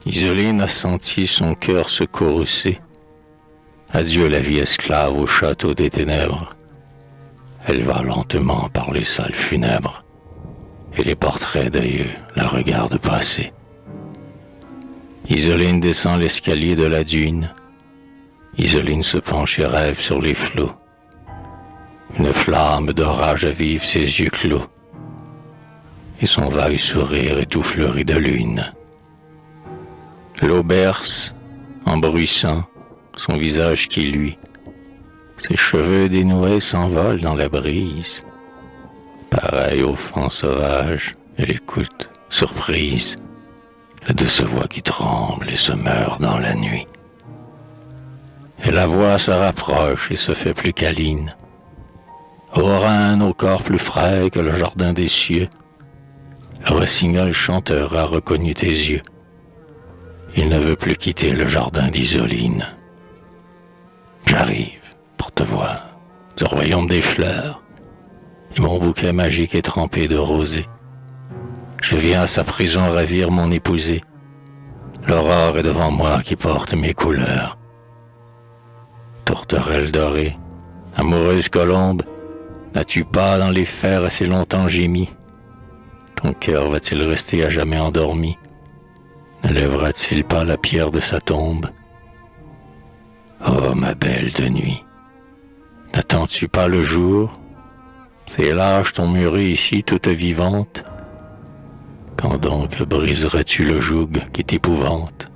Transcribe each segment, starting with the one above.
Isoline a senti son cœur se corosser. Adieu la vie esclave au château des ténèbres. Elle va lentement par les salles funèbres, et les portraits d'aïeux la regardent passer. Isoline descend l'escalier de la dune. Isoline se penche et rêve sur les flots. Une flamme d'orage avive ses yeux clos, et son vague sourire est tout fleuri de lune. L'eau berce, en bruissant, son visage qui luit. Ses cheveux dénoués s'envolent dans la brise. Pareil au vent sauvage, elle écoute, surprise, la douce voix qui tremble et se meurt dans la nuit. Et la voix se rapproche et se fait plus câline. Ô reine au corps plus frais que le jardin des cieux, le rossignol chanteur a reconnu tes yeux. Il ne veut plus quitter le jardin d'Isoline. J'arrive pour te voir, du royaume des fleurs, et mon bouquet magique est trempé de rosée. Je viens à sa prison ravir mon épousée. L'aurore est devant moi qui porte mes couleurs. Tourterelle dorée, amoureuse colombe, n'as-tu pas dans les fers assez longtemps gémi? Ton cœur va-t-il rester à jamais endormi? Ne lèvera-t-il pas la pierre de sa tombe? Oh, ma belle de nuit, n'attends-tu pas le jour? Ces lâches t'ont muré ici toute vivante. Quand donc briseras-tu le joug qui t'épouvante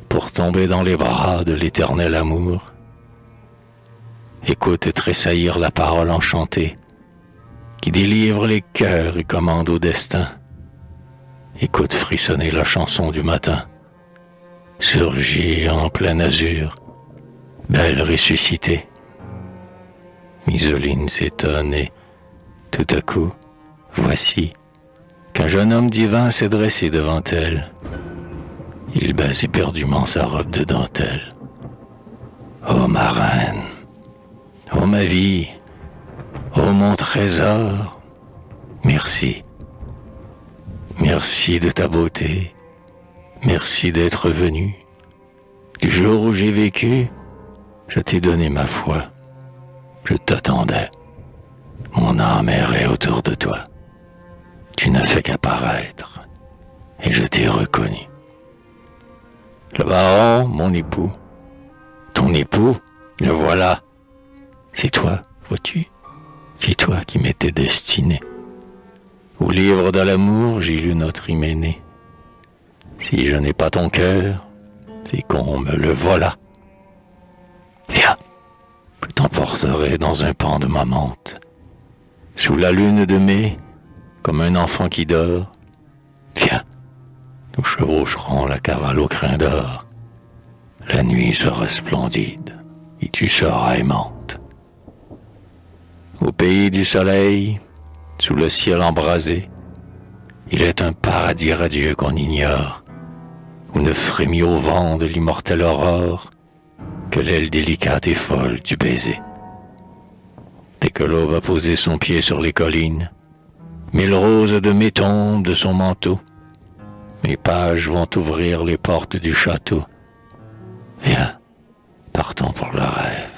pour tomber dans les bras de l'éternel amour? Écoute tressaillir la parole enchantée qui délivre les cœurs et commande au destin. Écoute frissonner la chanson du matin, surgit en plein azur, belle ressuscitée. Isoline s'étonne et, tout à coup, voici qu'un jeune homme divin s'est dressé devant elle. Il baise éperdument sa robe de dentelle. Ô ma reine, ô ma vie, ô mon trésor, merci. Merci de ta beauté, merci d'être venu. Du jour où j'ai vécu, je t'ai donné ma foi. Je t'attendais. Mon âme errait autour de toi. Tu n'as fait qu'apparaître, et je t'ai reconnu. Le baron, mon époux. Ton époux, le voilà. C'est toi, vois-tu? C'est toi qui m'étais destiné. Au livre de l'amour, j'ai lu notre hyménée. Si je n'ai pas ton cœur, c'est qu'on me le vola. Viens, je t'emporterai dans un pan de ma mante. Sous la lune de mai, comme un enfant qui dort. Viens, nous chevaucherons la cavale au crin d'or. La nuit sera splendide, et tu seras aimante. Au pays du soleil, sous le ciel embrasé, il est un paradis radieux qu'on ignore, où ne frémit au vent de l'immortelle aurore que l'aile délicate et folle du baiser. Dès que l'aube a posé son pied sur les collines, 1000 roses de mai tombent de son manteau. Mes pages vont ouvrir les portes du château. Viens, partons pour le rêve,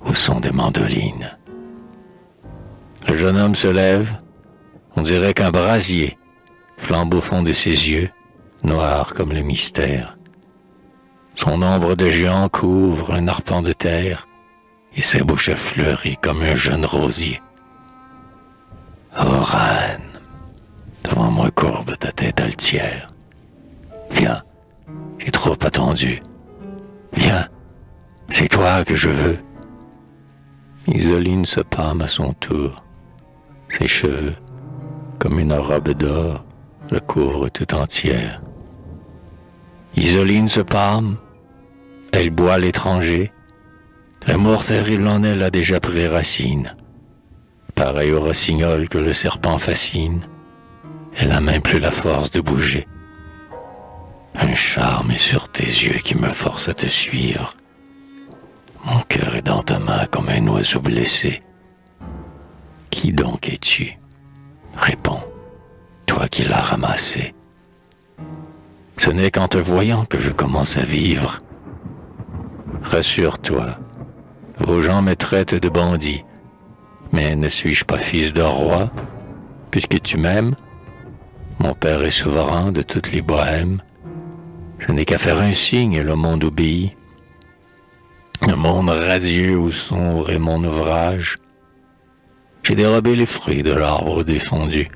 au son des mandolines. Le jeune homme se lève, on dirait qu'un brasier flambe au fond de ses yeux, noirs comme le mystère. Son ombre de géant couvre un arpent de terre, et sa bouche fleurit comme un jeune rosier. Oh reine, devant moi courbe ta tête altière. Viens, j'ai trop attendu. Viens, c'est toi que je veux. Isoline se pâme à son tour. Ses cheveux, comme une robe d'or, le couvrent tout entière. Isoline se pâme, elle boit l'étranger. L'amour terrible en elle a déjà pris racine. Pareil au rossignol que le serpent fascine, elle n'a même plus la force de bouger. Un charme est sur tes yeux qui me force à te suivre. Mon cœur est dans ta main comme un oiseau blessé. Qui donc es-tu? Réponds, toi qui l'as ramassé. Ce n'est qu'en te voyant que je commence à vivre. Rassure-toi, vos gens me traitent de bandit, mais ne suis-je pas fils de roi, puisque tu m'aimes? Mon père est souverain de toutes les bohèmes. Je n'ai qu'à faire un signe et le monde obéit. Le monde radieux ou sombre est mon ouvrage. J'ai dérobé les fruits de l'arbre défendu.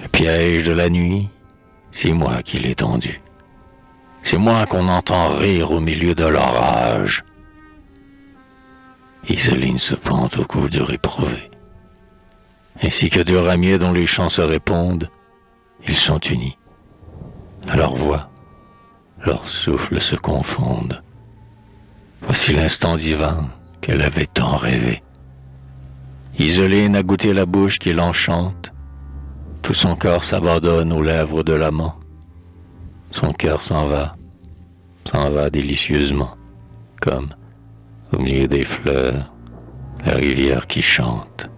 Le piège de la nuit, c'est moi qui l'ai tendu. C'est moi qu'on entend rire au milieu de l'orage. Isoline se pend au cou du réprouvé. Ainsi que deux ramiers dont les chants se répondent, ils sont unis. À leur voix, leurs souffles se confondent. Voici l'instant divin qu'elle avait tant rêvé. Isoline a goûté la bouche qui l'enchante. Tout son corps s'abandonne aux lèvres de l'amant. Son cœur s'en va délicieusement, comme au milieu des fleurs, la rivière qui chante.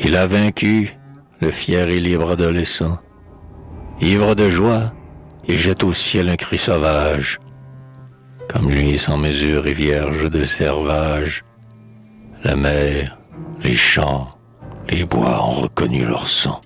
Il a vaincu le fier et libre adolescent. Ivre de joie, il jette au ciel un cri sauvage. Comme lui, sans mesure et vierge de servage, la mer, les champs, les bois ont reconnu leur sang.